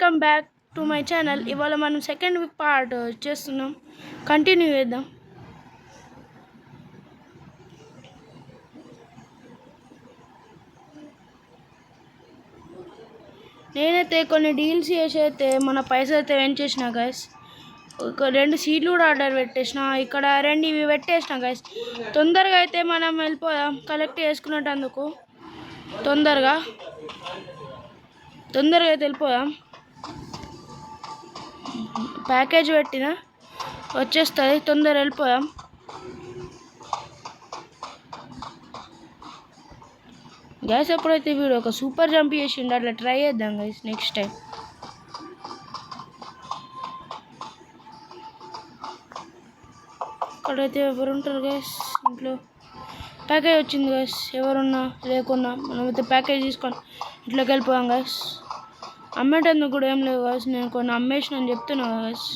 Welcome back to my channel. ఇవాళ మనం second part చేస్తున్నాం, కంటిన్యూ చేద్దాం. నేనైతే కొన్ని డీల్స్ చేసి అయితే మన పైసలు అయితే వెన్ చేసిన గైస్. ఒక 2 సీట్లు కూడా ఆర్డర్ పెట్టేసిన, ఇక్కడ 2 ఇవి పెట్టేసిన గైస్. తొందరగా అయితే మనం వెళ్ళిపోదాం కలెక్ట్ చేసుకునేటందుకు. తొందరగా అయితే వెళ్ళిపోదాం. ప్యాకేజ్ పెట్టిన వచ్చేస్తుంది, తొందరగా వెళ్ళిపోదాం. గైస్ ఎప్పుడైతే వీడు ఒక సూపర్ జంప్ చేసిండు, అట్లా ట్రై చేద్దాం గైస్ నెక్స్ట్ టైం. ఇక్కడైతే ఎవరు ఉంటారు గైస్? ఇంట్లో ప్యాకేజ్ వచ్చింది గైస్. ఎవరున్నా లేకున్నా మనమైతే ప్యాకేజ్ తీసుకొని ఇంట్లోకి వెళ్ళిపోయాం గైస్. అమ్మేటందుకు కూడా ఏం లేవు గైస్, నేను కొన్ని అమ్మేసిన అని చెప్తున్నా గైస్.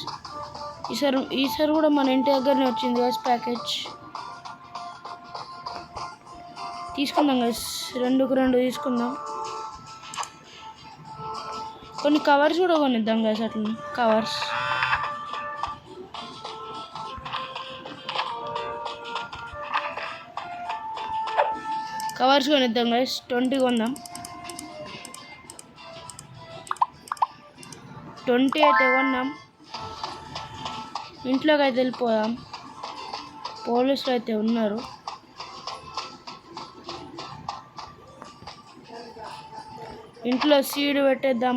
ఈసారి కూడా మన ఇంటి దగ్గరనే వచ్చింది గైస్ ప్యాకేజ్. తీసుకుందాం గైస్, 2కు 2 తీసుకుందాం. కొన్ని కవర్స్ కూడా కొనిద్దాం గైస్. అట్లా కవర్స్ కొనిద్దాం గైస్. 20 కొందాం. 20 అయితే కొన్నాం. ఇంట్లోకి అయితే వెళ్ళిపోదాం. పోలీసులు అయితే ఉన్నారు. ఇంట్లో సీడ్ పెట్టేద్దాం.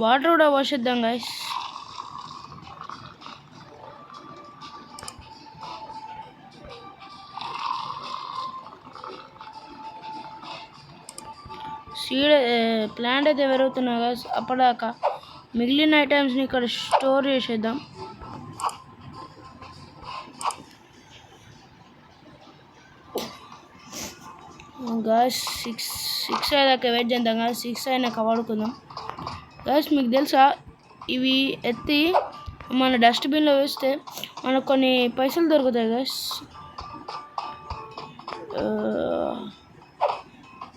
వాటర్ కూడా పోసేద్దాం గైస్. సీడ్ ప్లాంట్ అయితే పెరుగుతున్నా గైస్. అప్పటిదాకా మిగిలిన ఐటమ్స్ని ఇక్కడ స్టోర్ చేసేద్దాం. గైస్ 6 అయ్యాక వెయిట్ చేద్దాం గైస్. 6 అయినాక వాడుకుందాం గైస్. మీకు తెలుసా, ఇవి ఎత్తి మన డస్ట్బిన్లో వేస్తే మనకు కొన్ని పైసలు దొరుకుతాయి గైస్.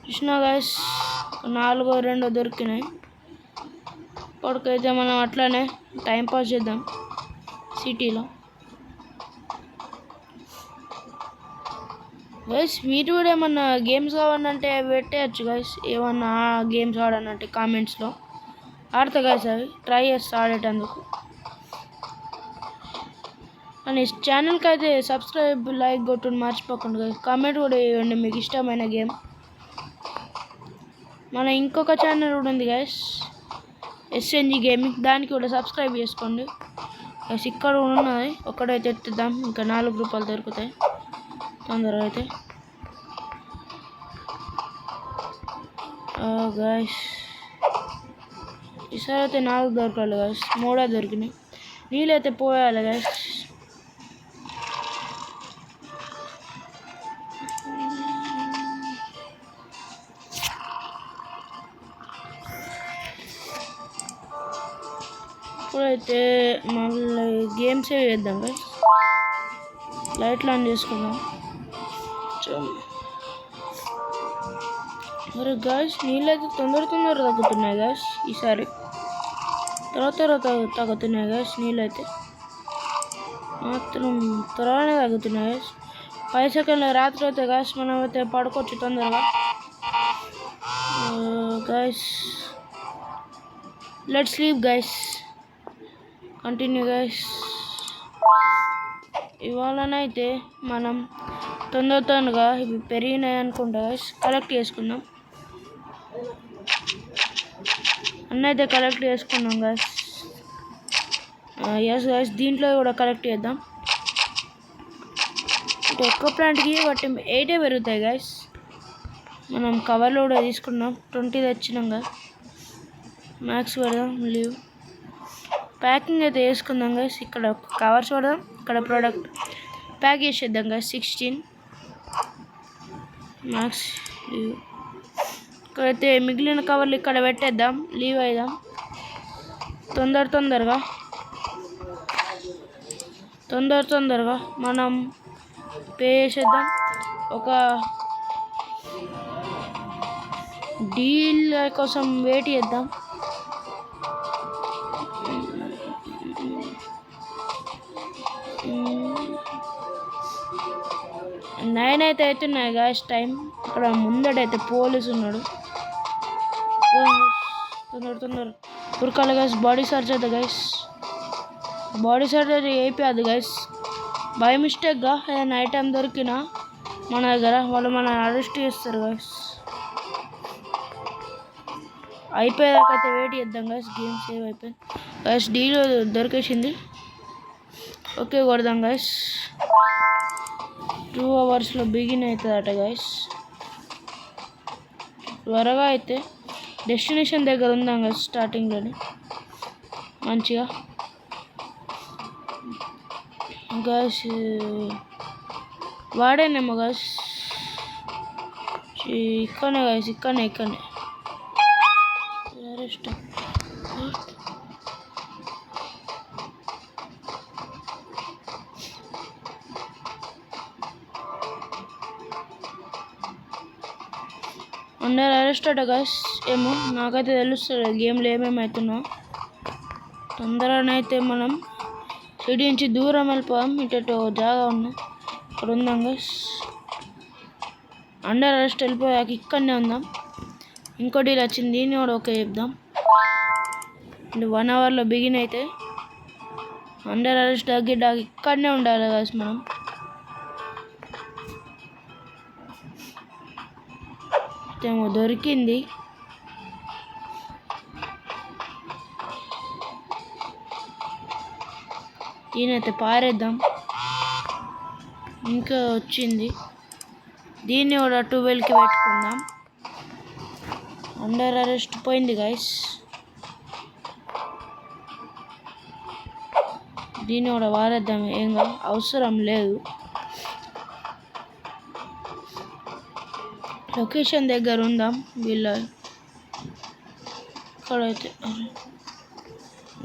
చూసినా గైస్, 4 2 దొరికినాయి. ఇప్పటికైతే మనం అట్లానే టైంపాస్ చేద్దాం సిటీలో గైస్. మీరు కూడా ఏమన్నా గేమ్స్ కావాలంటే పెట్టేయచ్చు గైస్. ఏమన్నా గేమ్స్ ఆడాలంటే కామెంట్స్లో ఆడతా గైస్. అవి ట్రై చేస్తా ఆడేటందుకు. అని ఛానల్కి అయితే సబ్స్క్రైబ్, లైక్ కొట్టుని మర్చిపోకండి గైస్. కామెంట్ కూడా ఇవ్వండి మీకు ఇష్టమైన గేమ్. మన ఇంకొక ఛానల్ కూడా ఉంది గైస్, SNG గేమింగ్. దానికి కూడా సబ్స్క్రైబ్ చేసుకోండి గైస్. ఇక్కడ కూడా ఉన్నది, ఒక్కడైతే ఎత్తుద్దాం. ఇంకా 4 రూపాయలు దొరుకుతాయి తొందరగా అయితే. గైస్ ఈసారి అయితే 4 దొరకాలి గైస్. 3 దొరికినాయి. నీళ్ళైతే పోయాలి గైస్. ఇప్పుడైతే మళ్ళీ గేమ్స్ చేద్దాం గైస్. లైట్లు ఆన్ చేసుకుందాం. మరి గైస్ నీళ్ళైతే తొందర తగ్గుతున్నాయి గైస్. ఈసారి తర్వాత తగ్గుతున్నాయి గైస్. నీళ్ళైతే మాత్రం త్వరగానే తగ్గుతున్నాయి గైస్. 5 సెకండ్ల రాత్రి అయితే గైస్ మనం అయితే పడుకోవచ్చు తొందరగా guys. Let's sleep guys. Continue guys. ఇవాళనైతే మనం తొందరగా ఇవి పెరిగినాయి అనుకుంటా గైస్. కలెక్ట్ చేసుకుందాం. అన్నైతే కలెక్ట్ చేసుకున్నాం గైస్. ఎస్ గైస్, దీంట్లో కూడా కలెక్ట్ చేద్దాం. అంటే ఒక్క ప్లాంట్కి బట్టి 8 పెరుగుతాయి గైస్. మనం కవర్లో కూడా తీసుకున్నాం. 20 తెచ్చినాం కదా. మ్యాక్స్ పెడదాం. లీవ్ ప్యాకింగ్ అయితే వేసుకుందాం గైస్. ఇక్కడ కవర్స్ పెడదాం, ఇక్కడ ప్రోడక్ట్ ప్యాక్ చేసేద్దాం గైస్. 16 max leave. ఇక్కడైతే మిగిలిన కవర్లు ఇక్కడ పెట్టేద్దాం. లీవ్ అయిదాం తొందరగా. తొందరగా మనం పే చేసేద్దాం. ఒక డీల్ కోసం వెయిట్ చేద్దాం. నైన్ అయితే అవుతున్నాయి గాయస్ టైం. ఇక్కడ ముందడైతే పోలీసు ఉన్నాడు. తొందర ఉరకాలి guys. Body surgery guys, body surgery అయిపోయాది గైస్. బై మిస్టేక్గా ఏదైనా ఐటెం దొరికినా మన దగ్గర వాళ్ళు మన అరెస్ట్ చేస్తారు గైస్. అయిపోయేదాకైతే వెయిట్ చేద్దాం గైస్. గేమ్ సేవ్ అయిపోయింది గైస్. డీల్ దొరికేసింది. ఓకే కొడదాం గైస్. 2 అవర్స్లో బిగిన్ అవుతుందట గైస్. త్వరగా అయితే డెస్టినేషన్ దగ్గర ఉందాం గైస్. స్టార్టింగ్లోనే మంచిగా గైస్. వాడేనేమో గైస్. ఇక్కడనే గైస్, ఇక్కడనే అరెస్ట్. అండర్ అరెస్ట్ అట గైస్. ఏమో నాకైతే తెలుస్తుంది గేమ్లో ఏమేమవుతున్నా. తొందరనైతే మనం సిటీ నుంచి దూరం వెళ్ళిపోదాం. ఇటు జాగా ఉన్నాం, ఇక్కడ ఉందాం గైస్. అండర్ అరెస్ట్ వెళ్ళిపోయాక ఇక్కడనే ఉందాం. ఇంకో డీల్ వచ్చింది, దీన్ని కూడా ఓకే చెప్దాం. 1 అవర్లో బిగిన్ అయితే అండర్ అరెస్ట్ డాగ్ ఇక్కడనే ఉండాలి గైస్. మనం ఏమో దొరికింది. దీనైతే పారేద్దాం. ఇంకా వచ్చింది, దీన్ని కూడా 12కి పెట్టుకుందాం. అండర్ అరెస్ట్ పోయింది గైస్. దీన్ని కూడా వారేద్దాం. ఏం అవసరం లేదు. లొకేషన్ దగ్గర ఉందాం. వీళ్ళ ఇక్కడైతే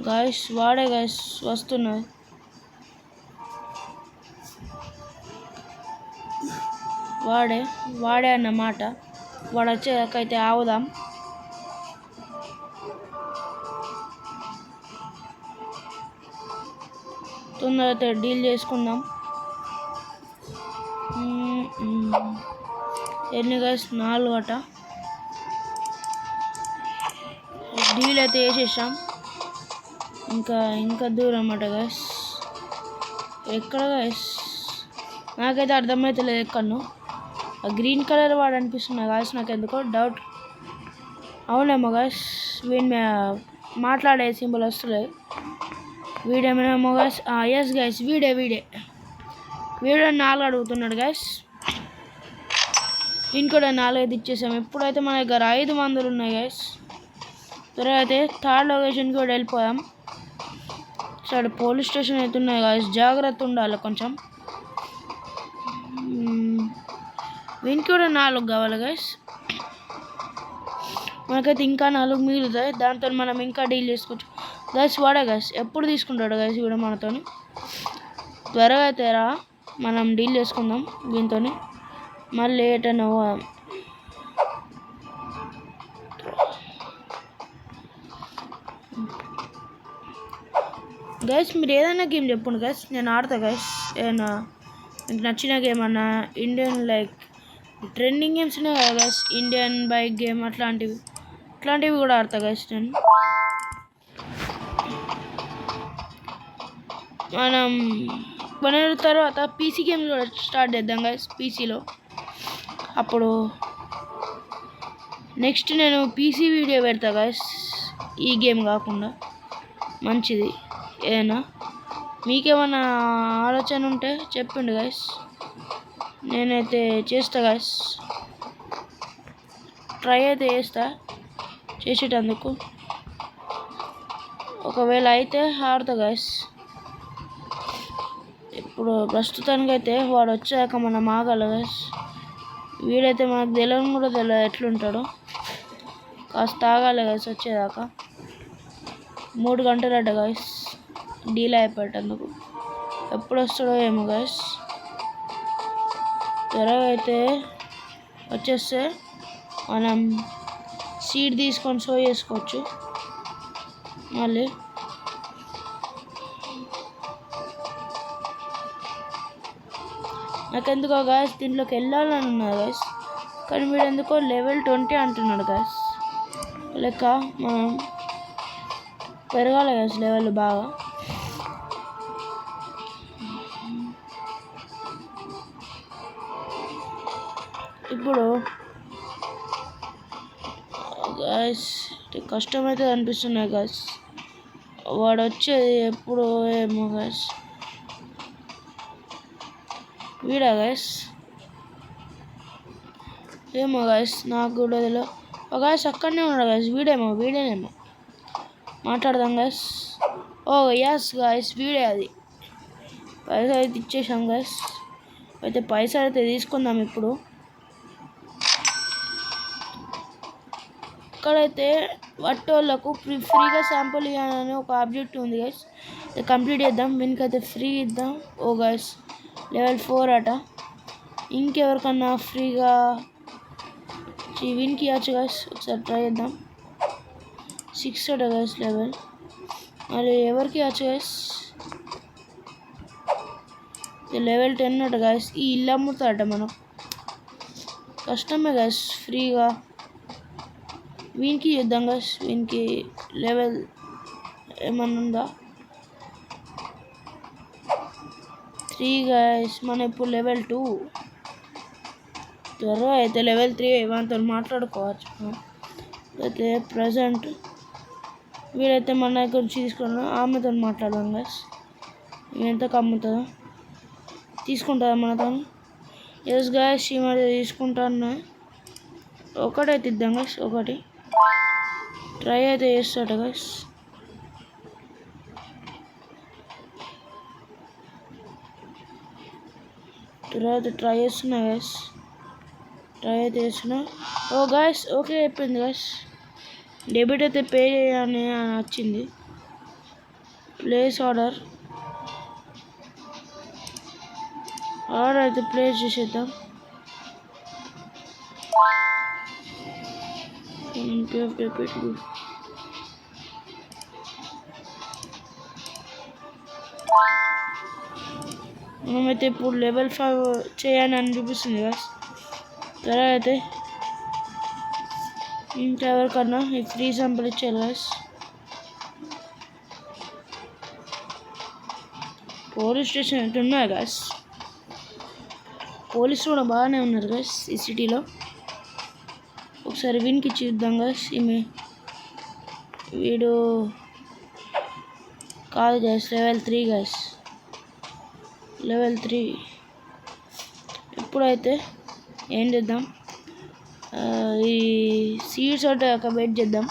గాయస్ వాడే గాయస్ వస్తున్నారు. వాడే అన్నమాట. వాడు వచ్చేదాకైతే ఆవుదాం. తొందరగా డీల్ చేసుకుందాం. ఎన్ని గైస్ 4 అట. డీల్ అయితే వేసేసాం. ఇంకా దూరం అట గైస్. ఎక్కడ గైస్ నాకైతే అర్థమవుతలేదు ఎక్కడో. ఆ గ్రీన్ కలర్ వాడు అనిపిస్తున్నాయి గైస్ నాకు ఎందుకో డౌట్. అవునేమో గైస్, వీడి మాట్లాడే సింబల్ వస్తలేదు. వీడేమో గైస్. ఎస్ గైస్, వీడే 4 అడుగుతున్నాడు గైస్. ఇంకోటి 4 ఇచ్చేసాం. ఇప్పుడైతే మన దగ్గర 5 మందులు ఉన్నాయి గైస్. త్వరగా అయితే 3rd లొకేషన్కి కూడా వెళ్ళిపోయాం. సరే పోలీస్ స్టేషన్ అయితే ఉన్నాయి గైస్. జాగ్రత్త ఉండాలి కొంచెం. వీనికి కూడా 4 కావాలి గైస్. మనకైతే ఇంకా 4 మిగులుతాయి. దాంతో మనం ఇంకా డీల్ చేసుకోవచ్చు గైస్. వాడే గైస్ ఎప్పుడు తీసుకుంటాడు గైస్ కూడా మనతో. త్వరగా అయితే రా, మనం డీల్ చేసుకుందాం దీంతో. మళ్ళీ ఏటన్నా గైస్ మీరు ఏదైనా గేమ్ చెప్పండి గైస్, నేను ఆడతా గైస్. ఏదైనా మీకు నచ్చిన గేమ్ అన్నా ఇండియన్ లైక్ ట్రెండింగ్ గేమ్స్ ఉన్నాయి కదా గైస్. ఇండియన్ బైక్ గేమ్ అట్లాంటివి కూడా ఆడతా గైస్ నేను. మనం కొన్ని రోజుల తర్వాత పీసీ గేమ్ కూడా స్టార్ట్ చేద్దాం గైస్. పీసీలో అప్పుడు నెక్స్ట్ నేను పీసీ వీడియో పెడతా గైస్. ఈ గేమ్ కాకుండా మంచిది ఏదైనా. మీకేమైనా ఆలోచన ఉంటే చెప్పండి గైస్, నేనైతే చేస్తా గైస్. ట్రై అయితే చేసేటందుకు. ఒకవేళ అయితే ఆడతా గైస్. ఇప్పుడు ప్రస్తుతానికైతే వాడు వచ్చాక మనం ఆగాలి గైస్. వీడైతే మనకు తెలియని కూడా తెలియదు ఎట్లుంటాడో. కాస్త ఆగాలి గైస్ వచ్చేదాకా. 3 గంటలట గైస్ డీల్ అయిపోయేటందుకు. ఎప్పుడు వస్తాడో ఏమో గైస్. త్వరగా అయితే వచ్చేస్తే మనం సీడ్ తీసుకొని సో చేసుకోవచ్చు. మళ్ళీ నాకెందుకో గాయస్ దీంట్లోకి వెళ్ళాలని ఉన్నది గాయస్, కానీ వీడు ఎందుకో లెవెల్ 20 అంటున్నాడు గాయస్. లెక్క మనం పెరగాలి గాయస్ లెవెల్ బాగా. ఇప్పుడు గాయస్ కష్టమైతే అనిపిస్తున్నాయి గాయస్. వాడు వచ్చేది ఎప్పుడు ఏమో గాయస్. వీడా గాయస్ ఏమో గాయస్, నాకు కూడా తెలియదు. ఒక గాయస్ అక్కడనే ఉన్నాడు గాయస్. వీడేనేమో మాట్లాడదాం గాయస్. ఓ యస్ గాయస్, వీడే. అది పైసా అయితే ఇచ్చేసాం గాయస్. అయితే పైసా అయితే తీసుకుందాం. ఇప్పుడు ఇక్కడైతే వట్టోళ్ళకు ఫ్రీగా శాంపుల్ ఇవ్వాలని ఒక ఆబ్జెక్టివ్ ఉంది గాయస్. కంప్లీట్ చేద్దాం. వీనికైతే ఫ్రీ ఇద్దాం. ఓ గాయస్ లెవెల్ 4 అట. ఇంకెవరికన్నా ఫ్రీగా వీనికి ఇవ్వచ్చు గాయస్. ఒకసారి ట్రై చేద్దాం. 6 అట గాయస్ లెవెల్. మరి ఎవరికి ఇవ్వచ్చు గాయస్? లెవెల్ 10 అట గాయస్. ఈ ఇల్లు అమ్ముతాడట. మనం కష్టమే గాయస్ ఫ్రీగా. వీనికి చేద్దాం గాయస్. వీనికి లెవెల్ ఏమన్నా ఉందా? 3 గాయస్. మన ఇప్పుడు లెవెల్ 2. త్వరగా అయితే లెవెల్ 3 ఇవంతా మాట్లాడుకోవచ్చు. అయితే ప్రజెంట్ వీడైతే మన దగ్గర నుంచి తీసుకున్నాం. ఆమెతో మాట్లాడదాం గాయస్. ఎంతకు అమ్ముతుందో తీసుకుంటుందా మనతో? ఎస్ గాయస్, ఈ మధ్య తీసుకుంటాను. ఒకటైతే ఇద్దాం గాయస్. ఒకటి ట్రై అయితే చేస్తాడు గాయస్. తర్వాత ట్రై చేస్తున్నా గాయస్. ఓ గాయస్ ఓకే అయిపోయింది గాయస్. డెబిట్ అయితే పే చేయని వచ్చింది. ప్లేస్ ఆర్డర్ అయితే ప్లేస్ చేసేద్దాం. మనమైతే ఇప్పుడు లెవెల్ 5 చేయాలని చూపిస్తుంది గాయస్. తర్వాత అయితే ఇంకా ఎవరికన్నా ఈ ఫ్రీ శాంపుల్ ఇచ్చేయాలి గాయస్. పోలీస్ స్టేషన్ అయితే ఉన్నాయి గాయస్. పోలీసులు కూడా బాగానే ఉన్నారు గాయస్ ఈ సిటీలో. ఒకసారి వీనికి చూద్దాం గాయస్. వీడు కాదు గాయస్, లెవెల్ 3 గాయస్. లెవెల్ 3. ఇప్పుడైతే ఏం చేద్దాం, ఈ సీడ్స్ వచ్చాక వెయిట్ చేద్దాం.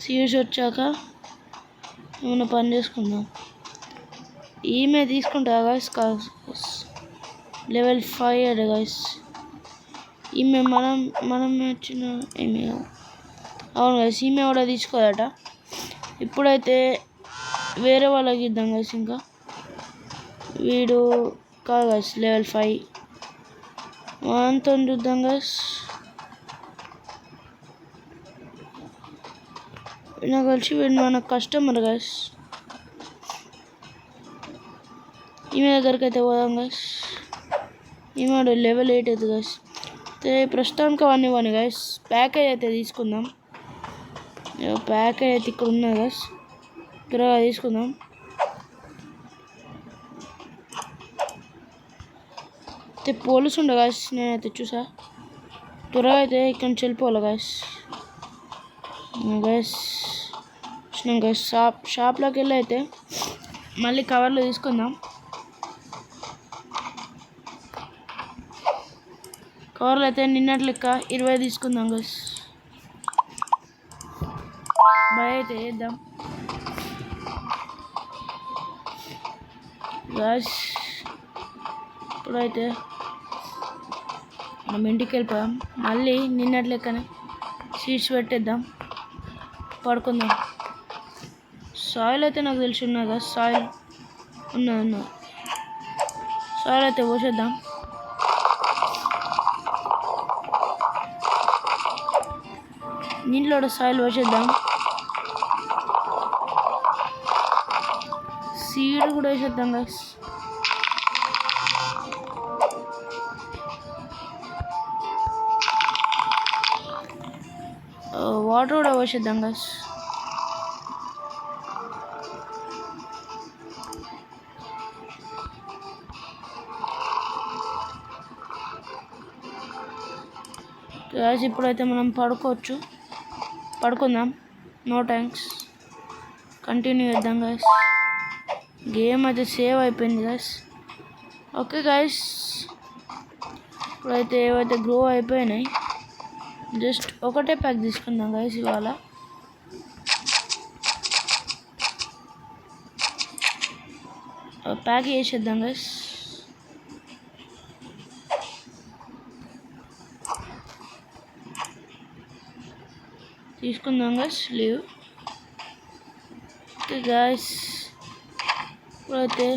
సీడ్స్ వచ్చాక ఏమైనా పని చేసుకుందాం. ఈమె తీసుకుంటా గాయస్. లెవెల్ 5 అదే గాయస్. ఈమె మనం వచ్చిన ఏమి అవును గాయస్, ఈమె కూడా తీసుకోదట. ఇప్పుడైతే వేరే వాళ్ళకి ఇద్దాం గాయస్. ఇంకా వీడు కాదు గాయస్, లెవెల్ 5 మనతో చూద్దాం గాయస్. నాకు కలిసి వీడు మన కస్టమర్ గాయస్. ఈమె దగ్గరికి అయితే పోదాం గాయస్. ఈమె లెవెల్ 8 అవుతుంది గాయస్. అయితే ప్రస్తుతానికి అవన్నీ గాయస్. ప్యాకేజ్ అయితే తీసుకుందాం. ప్యాకేజ్ అయితే ఇక్కడ ఉన్నది గాయస్. త్వరగా తీసుకుందాం. అయితే పోలీసు ఉండే గాయస్, నేనైతే చూసా. త్వరగా అయితే ఇక్కడ నుంచి వెళ్ళిపోవాలి గాయస్. గాయస్ వచ్చినాం గాయస్. షాప్లోకి వెళ్ళి అయితే మళ్ళీ కవర్లో తీసుకుందాం. కవర్లు అయితే నిన్నటి లెక్క 20 తీసుకుందాం గాయస్. బై అయితే చేద్దాం గాయస్. ఇప్పుడైతే మనం ఇంటికి వెళ్ళిపోయాం. మళ్ళీ నిన్నటి లెక్కనే సీట్స్ పెట్టేద్దాం, పడుకుందాం. సాయిల్ అయితే నాకు తెలిసి ఉన్నది కదా. సాయిల్ ఉన్నది. సాయిల్ అయితే పోసేద్దాం. దీంట్లో కూడా సాయిల్ పోసేద్దాం. సీడ్ కూడా వేసేద్దాం గైస్. వాటర్ కూడా పోసేద్దాం గైస్. గైస్ ఇప్పుడైతే మనం పడుకుందాం. No thanks. కంటిన్యూ చేద్దాం గైస్. గేమ్ అయితే సేవ్ అయిపోయింది గైస్. ఓకే గైస్, ఇప్పుడైతే ఏవైతే గ్రో అయిపోయినాయి జస్ట్ ఒకటే ప్యాక్ తీసుకుందాం గైస్. ఇవాళ ప్యాక్ చేసేద్దాం గైస్. తీసుకుందాం గైస్ లీవ్. ఓకే గైస్, ఇప్పుడైతే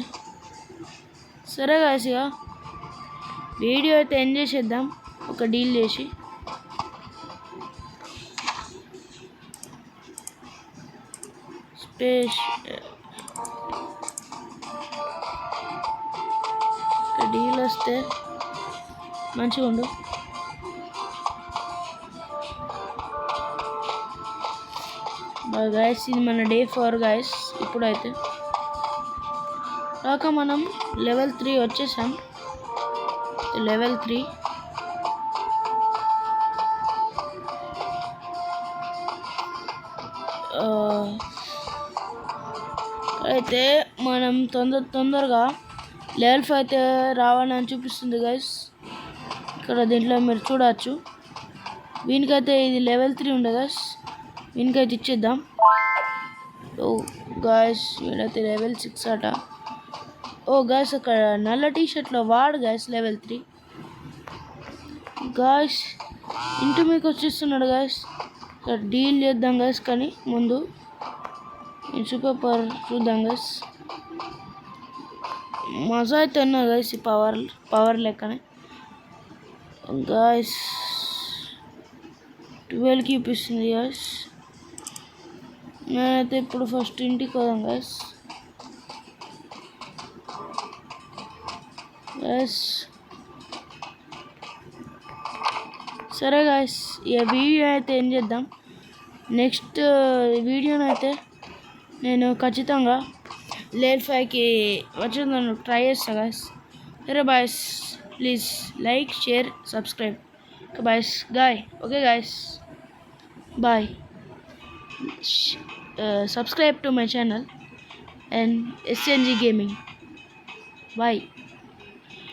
సరే గైస్, ఇక వీడియో అయితే ఎంజాయ్ చేద్దాం ఒక డీల్ చేసి. డీల్ వస్తే మంచిగా ఉండు. గైస్ ఇది మన డే 4 గైస్. ఇప్పుడైతే కాక మనం లెవెల్ 3 వచ్చేసాం. లెవెల్ 3 అయితే మనం తొందరగా లెవెల్ 5 అయితే రావాలని చూపిస్తుంది గైస్. ఇక్కడ దీంట్లో మీరు చూడవచ్చు. వీనికైతే ఇది లెవెల్ 3 ఉండే గైస్. వీనికైతే ఇచ్చేద్దాం. ఓ గైస్, వీడైతే లెవెల్ 6 అట. ఓ గైస్, అక్కడ నల్ల టీషర్ట్లో వాడు గైస్ లెవెల్ 3. గైస్ ఇంటి మీకు వచ్చేస్తున్నాడు గైస్. ఇక్కడ డీల్ చేద్దాం గైస్, కానీ ముందు సూపర్ పవర్ చూద్దాం గైస్. మజా అయితే ఉన్నది గైస్ ఈ పవర్ లెక్కనే గైస్. 12 చూపిస్తుంది గైస్. నేనైతే ఇప్పుడు ఫస్ట్ ఇంటికి పోదాం గైస్. సరే గైస్, ఈ వీడియో అయితే ఏం చేద్దాం. నెక్స్ట్ వీడియోనైతే నేను ఖచ్చితంగా లెవెల్ 5కి వచ్చేదాన్ని ట్రై చేస్తా గైస్. సరే boys, please like, share, subscribe. Okay boys, okay guys, bye. Subscribe to my channel and SNG Gaming. Bye.